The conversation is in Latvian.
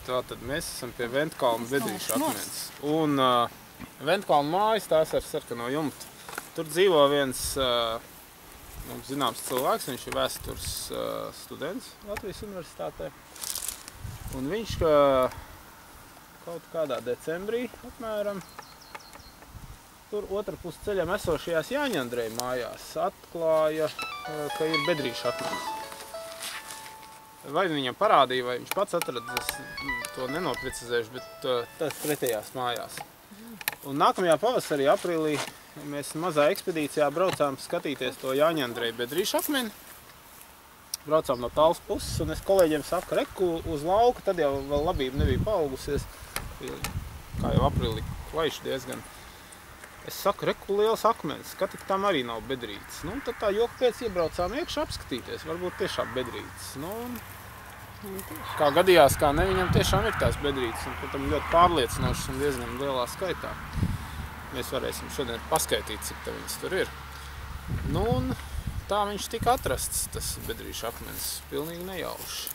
Tātad mēs esam pie Ventkalna bedrīšu akmens. Un Ventkalna mājas tās ar sarkano jumtu. Tur dzīvo viens mums zināms cilvēks, viņš ir vēstures students Latvijas universitātē. Un viņš kaut kādā decembrī apmēram tur otra pus ceļam esošajās Jāņandreja mājās atklāja, ka ir bedrīšu akmens. Vai viņam parādīja, vai viņš pats atrada, es to nenoprecizēšu, bet tas pretējās mājās. Un nākamajā pavasarī, aprīlī, mēs mazā ekspedīcijā braucām skatīties to Jāņandreja bedrīšu akmeni. Braucām no tāls puses, un es kolēģiem saku, reku uz lauka, tad jau vēl labība nebija paaugusies, kā jau aprīlī klaiši diezgan. Es saku, reku liels akmens, skatik, tam arī nav bedrītes. Nu, tad tā joka pēc iebraucām iekšā apskatīties, varbūt tiešām bedrītes. Nu, kā gadījās, kā ne, viņam tiešām ir tās bedrītes, un protams ļoti pārliecinošas un diezgan lielā skaitā. Mēs varēsim šodien paskaitīt, cik tā viņas tur ir. Nu, un tā viņš tika atrasts, tas bedrīšu akmens, pilnīgi nejauši.